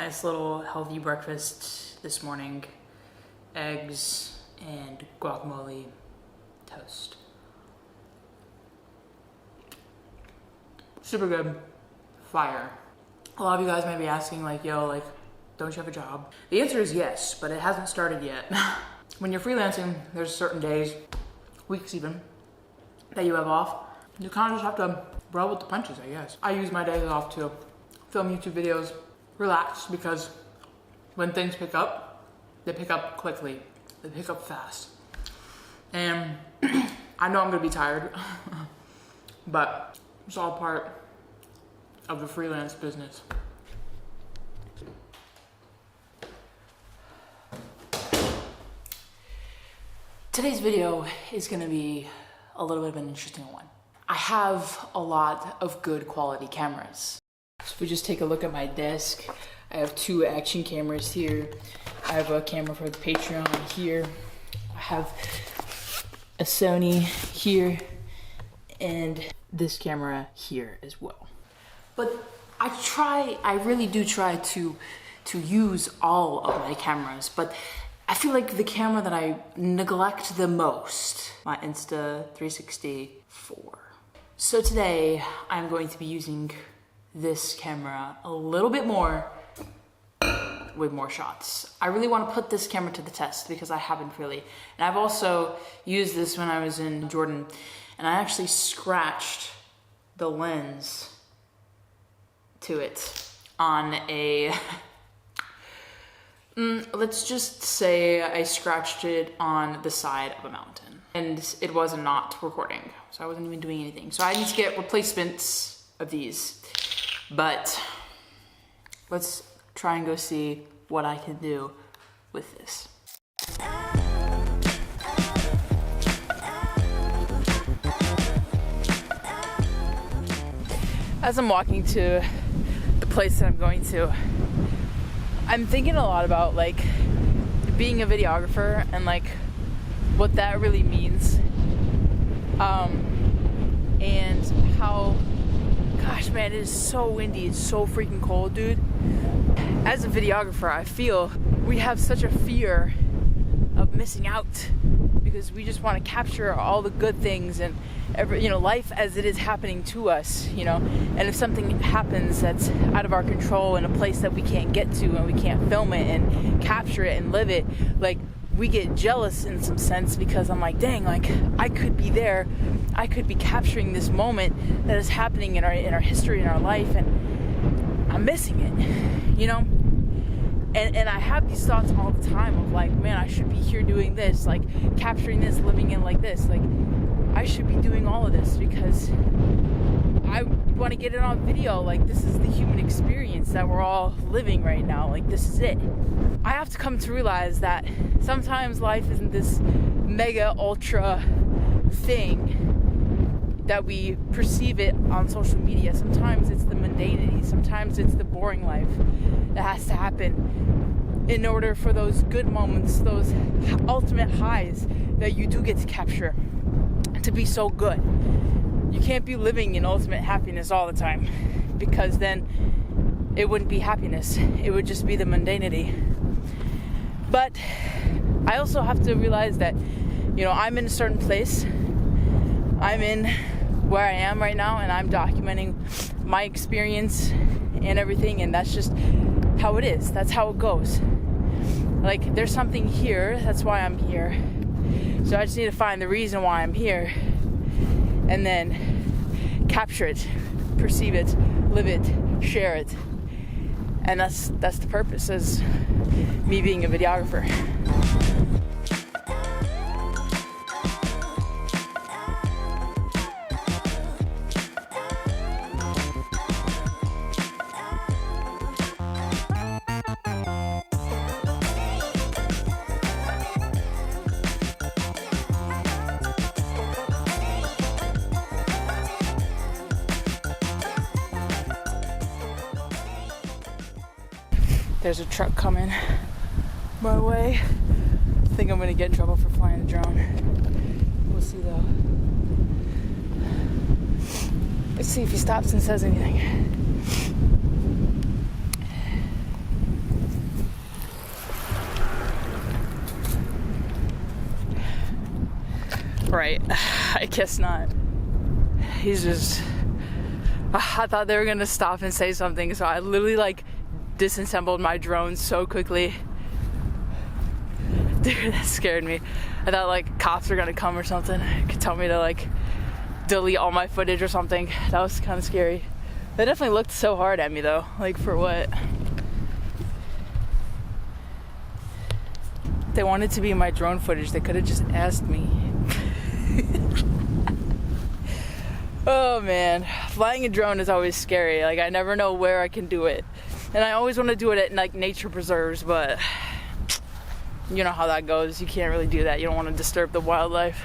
Nice little healthy breakfast this morning. Eggs and guacamole toast. Super good. Fire. A lot of you guys may be asking like, yo, like, don't you have a job? The answer is yes, but it hasn't started yet. When you're freelancing, there's certain days, weeks even, that you have off. You kind of just have to roll with the punches, I guess. I use my days off to film YouTube videos, relax, because when things pick up, they pick up quickly. They pick up fast. And I know I'm gonna be tired, but it's all part of the freelance business. Today's video is gonna be a little bit of an interesting one. I have a lot of good quality cameras. So if we just take a look at my desk, I have 2 action cameras here. I have a camera for the Patreon here. I have a Sony here and this camera here as well. But I really do try to use all of my cameras, but I feel like the camera that I neglect the most, my Insta360 So today I'm going to be using this camera a little bit more with more shots. I really want to put this camera to the test because I haven't really. And I've also used this when I was in Jordan, and I actually scratched the lens to it on a, let's just say I scratched it on the side of a mountain and it was not recording. So I wasn't even doing anything. So I need to get replacements of these, but let's try and go see what I can do with this. As I'm walking to the place that I'm going to, I'm thinking a lot about like being a videographer and like what that really means. And how, gosh man, it is so windy, it's so freaking cold, dude. As a videographer, I feel we have such a fear of missing out because we just want to capture all the good things and life as it is happening to us, and if something happens that's out of our control in a place that we can't get to and we can't film it and capture it and live it, like we get jealous in some sense because I'm like, dang, like I could be there, I could be capturing this moment that is happening in our history, in our life, and I'm missing it, And I have these thoughts all the time of like, man, I should be here doing this, like capturing this, living in like this, like I should be doing all of this because I want to get it on video. Like this is the human experience that we're all living right now. Like this is it. I have to come to realize that sometimes life isn't this mega ultra thing that we perceive it on social media. Sometimes it's the mundanity. Sometimes it's the boring life that has to happen in order for those good moments, those ultimate highs that you do get to capture, to be so good. You can't be living in ultimate happiness all the time because then it wouldn't be happiness. It would just be the mundanity. But I also have to realize that, I'm in a certain place. I'm in where I am right now and I'm documenting my experience and everything, and that's just how it is. That's how it goes. Like there's something here, that's why I'm here. So I just need to find the reason why I'm here and then capture it, perceive it, live it, share it. And that's the purpose as me being a videographer. There's a truck coming my way. I think I'm gonna get in trouble for flying the drone. We'll see though. Let's see if he stops and says anything. Right. I guess not. He's just... I thought they were gonna stop and say something, so I literally like disassembled my drone so quickly. Dude, that scared me. I thought like cops were gonna come or something. Could tell me to like delete all my footage or something. That was kind of scary. They definitely looked so hard at me though. Like, for what? If they wanted to be in my drone footage, they could have just asked me. Oh man, flying a drone is always scary. Like, I never know where I can do it. And I always want to do it at like nature preserves, but you know how that goes. You can't really do that. You don't want to disturb the wildlife.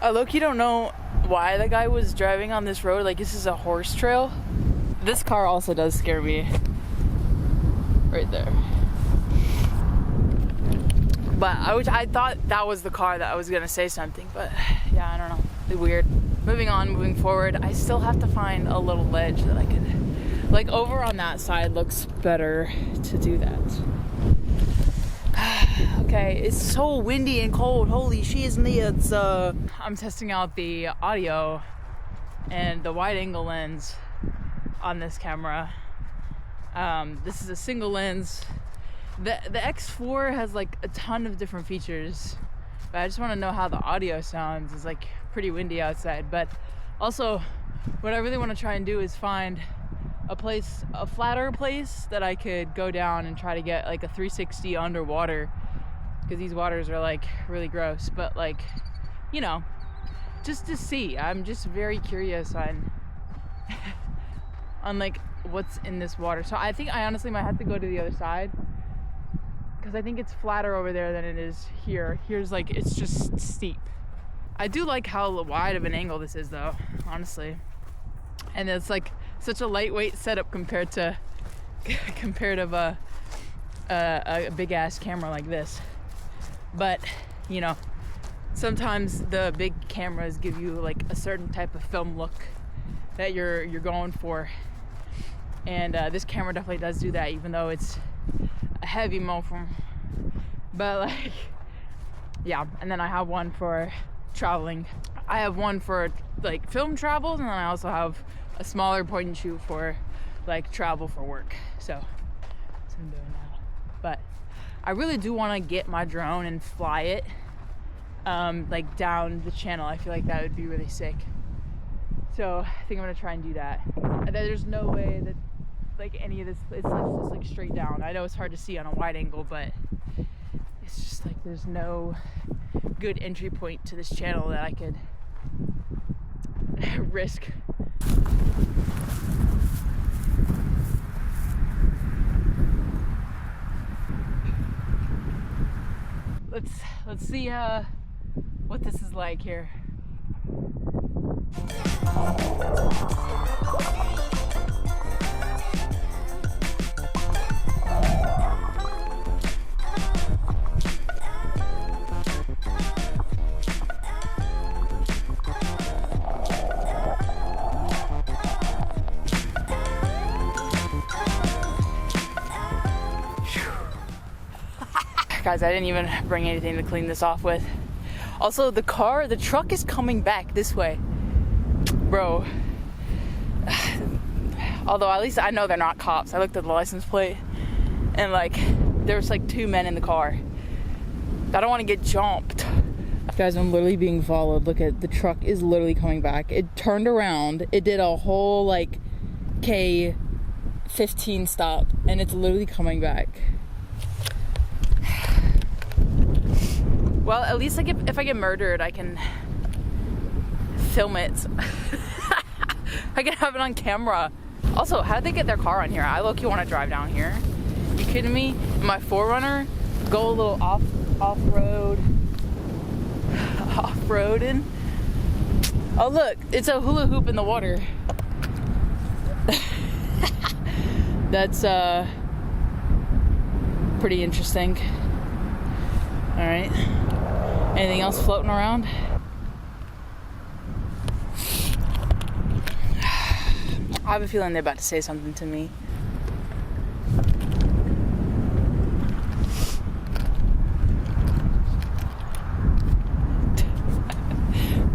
I low-key don't know why the guy was driving on this road. Like, this is a horse trail. This car also does scare me. Right there. But I thought that was the car that I was gonna say something, but yeah, I don't know. It's weird. Moving on, moving forward, I still have to find a little ledge that I could, like, over on that side looks better to do that. Okay, it's so windy and cold. Holy shiznits. I'm testing out the audio and the wide angle lens on this camera. This is a single lens. The X4 has like a ton of different features, but I just want to know how the audio sounds. It's like pretty windy outside, but also what I really want to try and do is find a flatter place that I could go down and try to get like a 360 underwater, because these waters are like really gross, but like, you know, just to see. I'm just very curious on on like what's in this water. So I think I honestly might have to go to the other side, because I think it's flatter over there than it is here. Here's like, it's just steep. I do like how wide of an angle this is though, honestly. And it's like such a lightweight setup compared to a big ass camera like this. But you know, sometimes the big cameras give you like a certain type of film look that you're going for, and this camera definitely does do that, even though it's a heavy mofo. But like, yeah. And then I have one for traveling. I have one for like film travels, and then I also have a smaller point and shoot for like travel for work. So that's what I'm doing now. But I really do want to get my drone and fly it like down the channel. I feel like that would be really sick. So I think I'm gonna try and do that. There's no way that like any of this, it's just like straight down. I know it's hard to see on a wide angle, but it's just like there's no good entry point to this channel that I could risk. Let's see what this is like here. Guys, I didn't even bring anything to clean this off with. Also, the truck is coming back this way. Bro. Although at least I know they're not cops. I looked at the license plate and like there's like 2 men in the car. I don't want to get jumped. Guys, I'm literally being followed. Look at the truck is literally coming back. It turned around. It did a whole like K15 stop and it's literally coming back. Well, at least like if I get murdered, I can film it. I can have it on camera. Also, how did they get their car on here? I low-key want to drive down here. You kidding me? My 4Runner, go a little off-roading. Oh look, it's a hula hoop in the water. That's pretty interesting. All right. Anything else floating around? I have a feeling they're about to say something to me.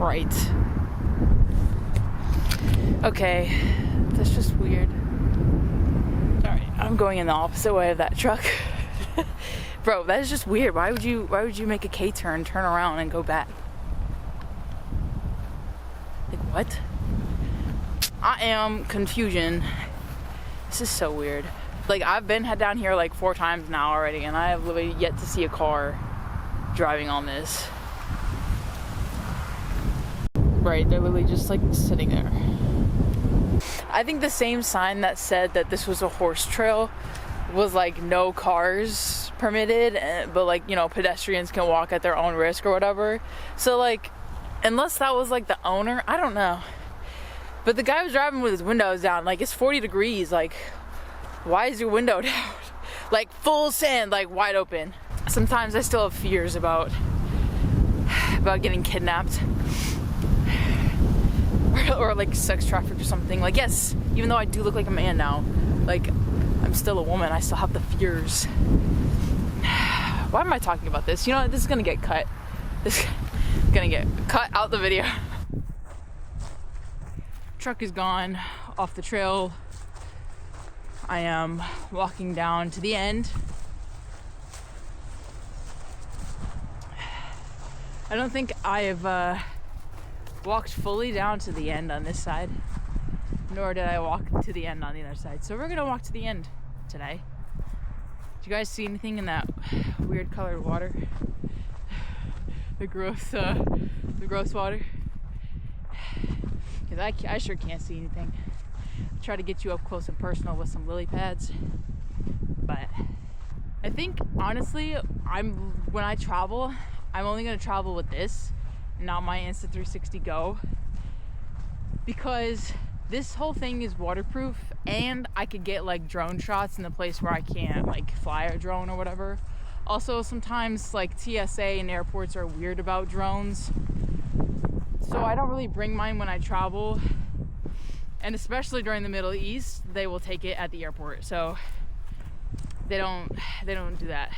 Right. Okay, that's just weird. Alright, I'm going in the opposite way of that truck. Bro, that is just weird. Why would you make a K-turn, turn around, and go back? Like, what? I am confusion. This is so weird. Like, I've been head down here like 4 times now already, and I have literally yet to see a car driving on this. Right, they're literally just like sitting there. I think the same sign that said that this was a horse trail was like no cars permitted, but like, you know, pedestrians can walk at their own risk or whatever. So like, unless that was like the owner, I don't know. But the guy was driving with his windows down. Like, it's 40 degrees. Like, why is your window down? Like, full sand, like wide open. Sometimes I still have fears about getting kidnapped. Or like sex trafficked or something. Like, yes, even though I do look like a man now, like, I'm still a woman. I still have the fears. Why am I talking about this? You know, this is gonna get cut. This is gonna get cut out the video. Truck is gone off the trail. I am walking down to the end. I don't think I have walked fully down to the end on this side, nor did I walk to the end on the other side. So we're gonna walk to the end today. Did you guys see anything in that weird colored water? The gross water? Because I sure can't see anything. I try to get you up close and personal with some lily pads, but I think honestly, when I travel, I'm only gonna travel with this, not my Insta360 Go, because this whole thing is waterproof, and I could get like drone shots in the place where I can't like fly a drone or whatever. Also, sometimes like TSA and airports are weird about drones, so I don't really bring mine when I travel, and especially during the Middle East, they will take it at the airport, so they don't do that.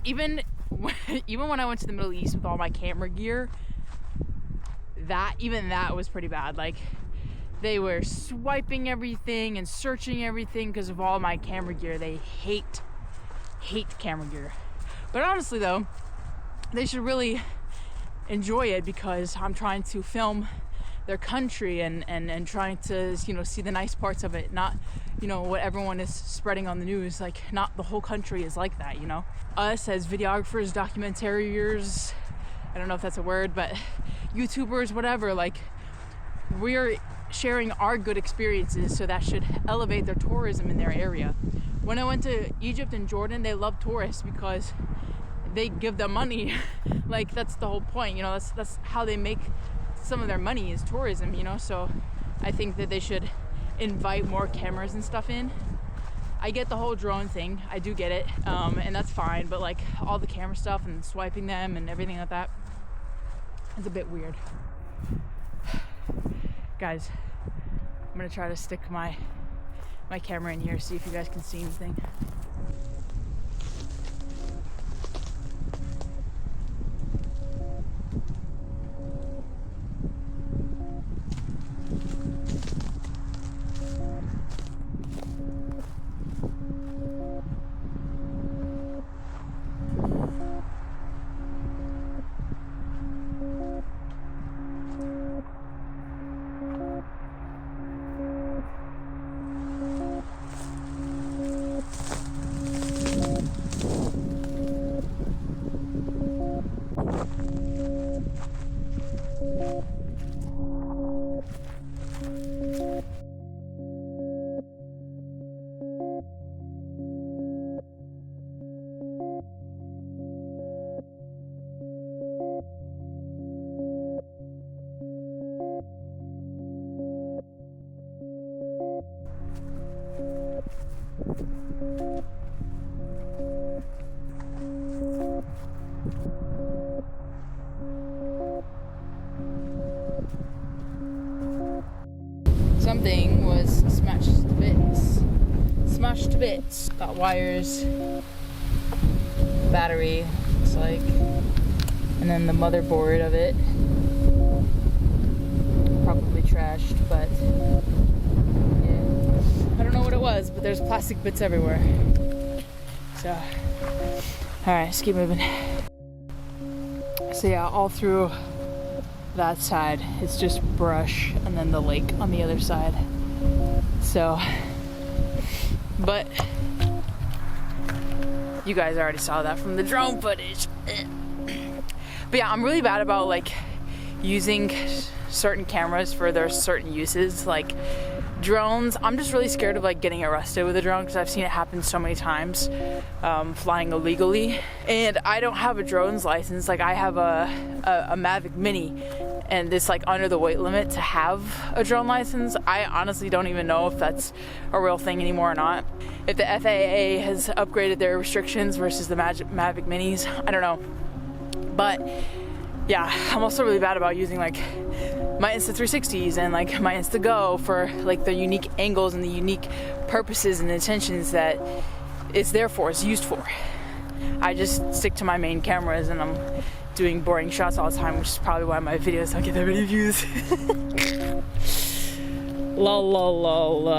Even when I went to the Middle East with all my camera gear, that was pretty bad. Like, they were swiping everything and searching everything because of all my camera gear. They hate camera gear. But honestly though, they should really enjoy it, because I'm trying to film their country and trying to, you know, see the nice parts of it, not, you know, what everyone is spreading on the news. Like, not the whole country is like that, you know. Us as videographers, documentarians, I don't know if that's a word, but YouTubers, whatever, like, we're sharing our good experiences, so that should elevate their tourism in their area. When I went to Egypt and Jordan, they love tourists because they give them money. Like, that's the whole point, you know. That's how they make some of their money, is tourism, you know. So I think that they should invite more cameras and stuff in. I get the whole drone thing, I do get it, and that's fine, but like all the camera stuff and swiping them and everything like that is a bit weird. Guys, I'm gonna try to stick my camera in here, see if you guys can see anything. Something was smashed to bits. Got wires, battery, looks like, and then the motherboard of it. trashed, but yeah. I don't know what it was, but there's plastic bits everywhere. So, alright, let's keep moving. So yeah, all through that side, it's just brush, and then the lake on the other side. So, but you guys already saw that from the drone footage. But yeah, I'm really bad about like using certain cameras for their certain uses, like drones. I'm just really scared of like getting arrested with a drone because I've seen it happen so many times, flying illegally. And I don't have a drone's license. Like I have a Mavic Mini, and it's like under the weight limit to have a drone license. I honestly don't even know if that's a real thing anymore or not. If the FAA has upgraded their restrictions versus the Mavic Minis, I don't know. But yeah, I'm also really bad about using like my Insta 360s and like my Insta Go for like the unique angles and the unique purposes and intentions that it's there for, it's used for. I just stick to my main cameras and I'm doing boring shots all the time, which is probably why my videos don't get that many views. Lol, lol, lol.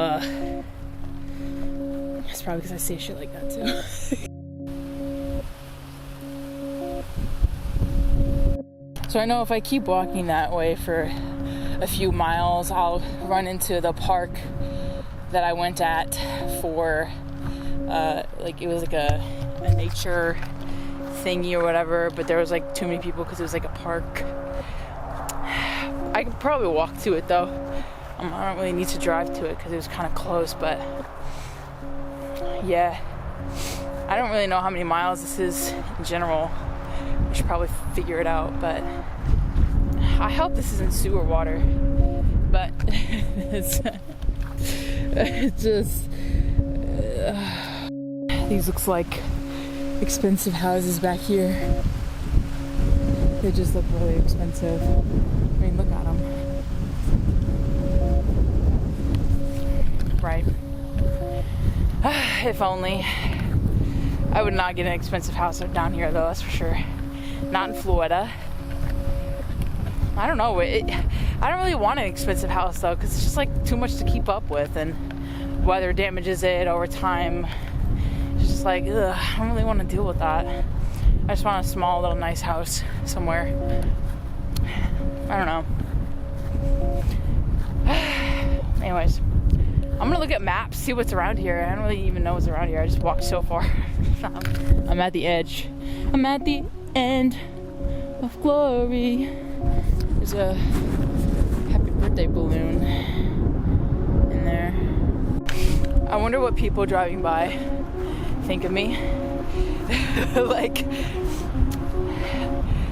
It's probably because I say shit like that too. So I know if I keep walking that way for a few miles, I'll run into the park that I went at for, like it was like a nature thingy or whatever, but there was like too many people because it was like a park. I could probably walk to it though. I don't really need to drive to it because it was kind of close, but yeah. I don't really know how many miles this is in general. I should probably figure it out, but I hope this isn't sewer water. But it's just these looks like expensive houses back here. They just look really expensive. I mean, look at them. Right. If only. I would not get an expensive house down here though, that's for sure. Not in Florida. I don't know. I don't really want an expensive house though, because it's just like too much to keep up with, and weather damages it over time. It's just like, ugh, I don't really want to deal with that. I just want a small little nice house somewhere. I don't know. Anyways, I'm gonna look at maps, see what's around here. I don't really even know what's around here. I just walked so far. I'm at the edge. I'm at the end of glory. There's a happy birthday balloon in there. I wonder what people driving by think of me.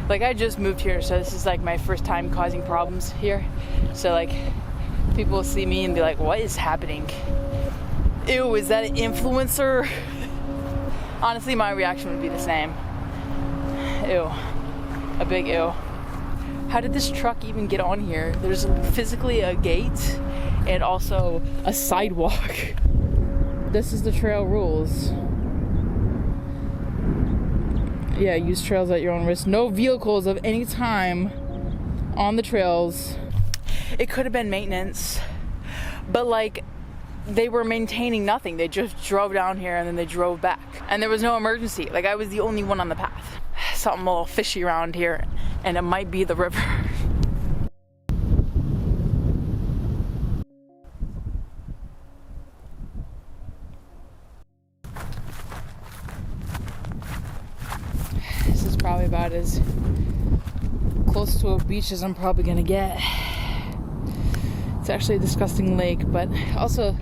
like I just moved here, so this is like my first time causing problems here. So like people will see me and be like, what is happening? Ew, is that an influencer? Honestly, my reaction would be the same. Ew. A big ew. How did this truck even get on here? There's physically a gate and also a sidewalk. This is the trail rules. Yeah, use trails at your own risk. No vehicles of any time on the trails. It could have been maintenance, but like they were maintaining nothing. They just drove down here and then they drove back, and there was no emergency. Like I was the only one on the path. Something a little fishy around here, and it might be the river. This is probably about as close to a beach as I'm probably gonna get. It's actually a disgusting lake, but also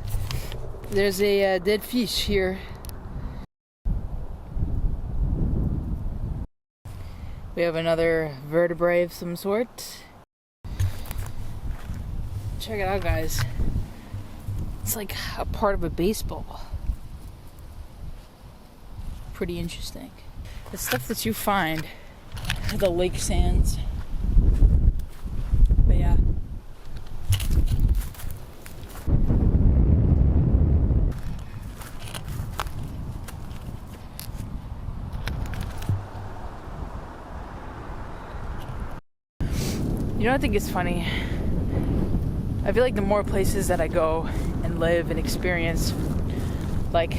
there's a dead fish here. We have another vertebrae of some sort. Check it out, guys. It's like a part of a baseball. Pretty interesting. The stuff that you find at the lake sands. But yeah. You know what I think is funny? I feel like the more places that I go and live and experience, like,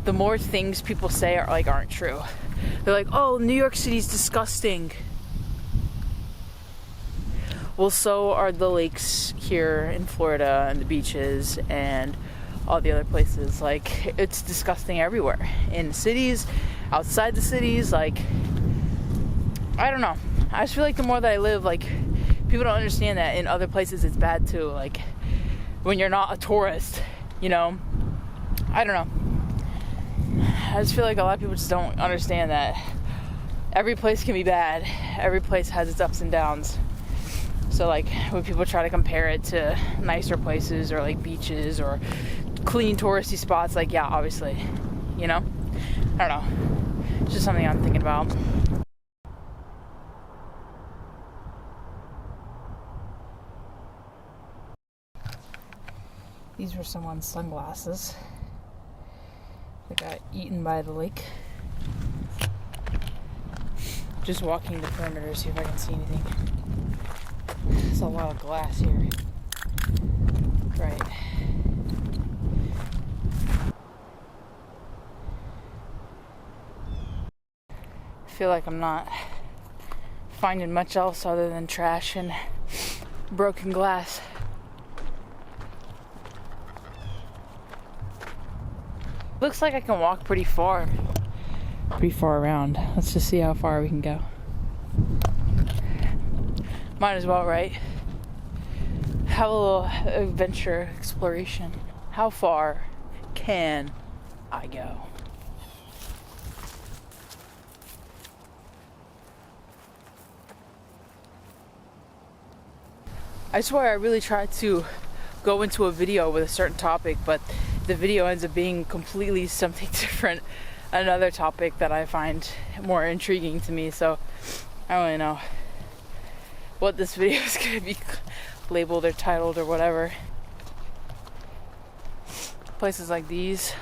the more things people say are like aren't true. They're like, oh, New York City's disgusting. Well, so are the lakes here in Florida and the beaches and all the other places. Like, it's disgusting everywhere. In cities, outside the cities, like, I don't know. I just feel like the more that I live, like, people don't understand that in other places it's bad too. Like, when you're not a tourist, you know? I don't know. I just feel like a lot of people just don't understand that every place can be bad. Every place has its ups and downs. So, like, when people try to compare it to nicer places or, like, beaches or clean touristy spots, like, yeah, obviously, you know? I don't know. It's just something I'm thinking about. These were someone's sunglasses. They got eaten by the lake. Just walking the perimeter, see if I can see anything. There's a lot of glass here. Right. I feel like I'm not finding much else other than trash and broken glass. Looks like I can walk pretty far around. Let's just see how far we can go. Might as well, right? Have a little adventure exploration. How far can I go? I swear I really tried to go into a video with a certain topic, but the video ends up being completely something different, another topic that I find more intriguing to me. So I don't really know what this video is going to be labeled or titled or whatever. Places like these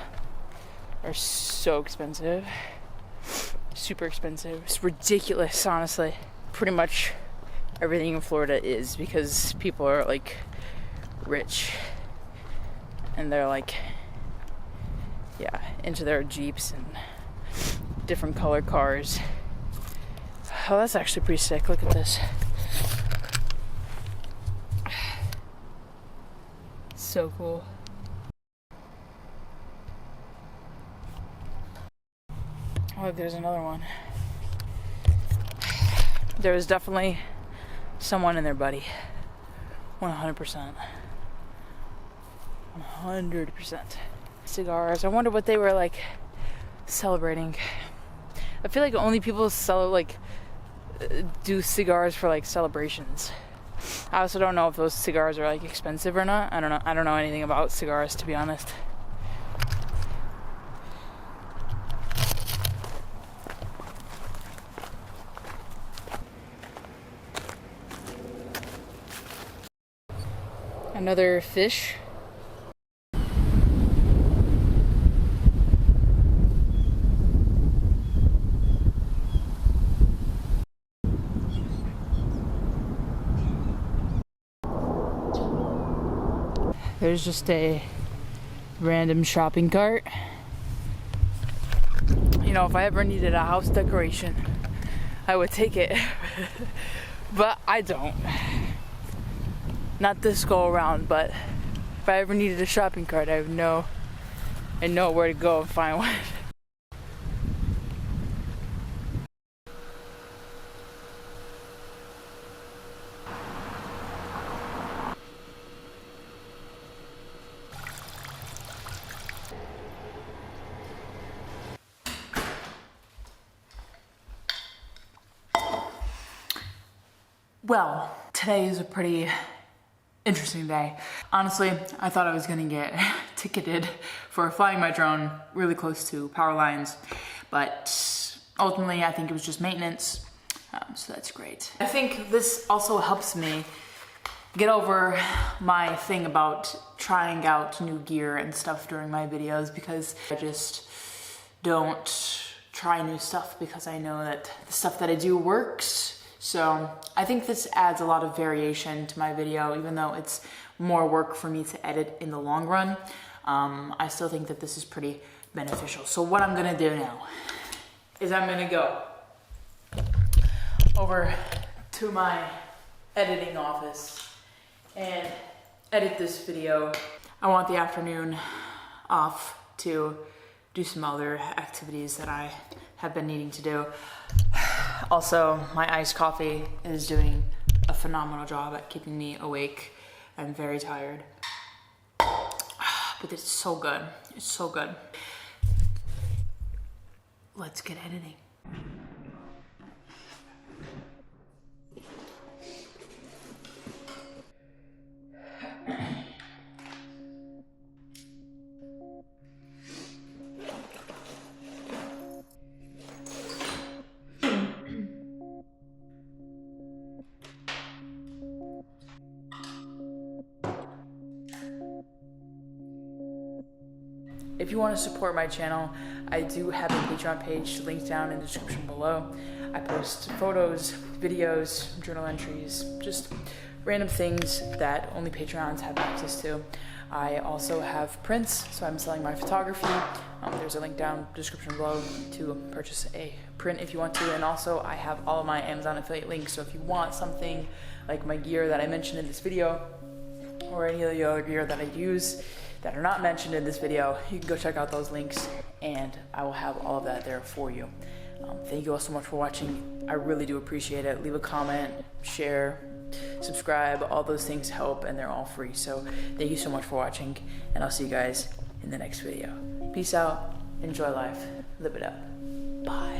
are so expensive, super expensive. It's ridiculous, honestly. Pretty much everything in Florida is, because people are like rich and they're like, yeah, into their Jeeps and different colored cars. Oh, that's actually pretty sick. Look at this. So cool. Oh, there's another one. There was definitely someone in there, buddy. 100%. 100%. Cigars. I wonder what they were like celebrating. I feel like only people do cigars for like celebrations. I also don't know if those cigars are like expensive or not. I don't know anything about cigars, to be honest. Another fish. There's just a random shopping cart. You know, if I ever needed a house decoration, I would take it. But I don't. Not this go around, but if I ever needed a shopping cart, I know where to go and find one. Well, today is a pretty interesting day. Honestly, I thought I was gonna get ticketed for flying my drone really close to power lines, but ultimately I think it was just maintenance, so that's great. I think this also helps me get over my thing about trying out new gear and stuff during my videos, because I just don't try new stuff because I know that the stuff that I do works So I think this adds a lot of variation to my video, even though it's more work for me to edit in the long run. I still think that this is pretty beneficial. So what I'm gonna do now is I'm gonna go over to my editing office and edit this video. I want the afternoon off to do some other activities that I have been needing to do. Also, my iced coffee is doing a phenomenal job at keeping me awake. I'm very tired, but it's so good. It's so good. Let's get editing. If you want to support my channel, I do have a Patreon page linked down in the description below. I post photos, videos, journal entries, just random things that only Patreons have access to. I also have prints, so I'm selling my photography. There's a link down in the description below to purchase a print if you want to. And also I have all of my Amazon affiliate links, so if you want something like my gear that I mentioned in this video, or any of the other gear that I use that are not mentioned in this video, you can go check out those links and I will have all of that there for you. Thank you all so much for watching. I really do appreciate it. Leave a comment, share, subscribe, all those things help and they're all free. So thank you so much for watching and I'll see you guys in the next video. Peace out, enjoy life, live it up. Bye.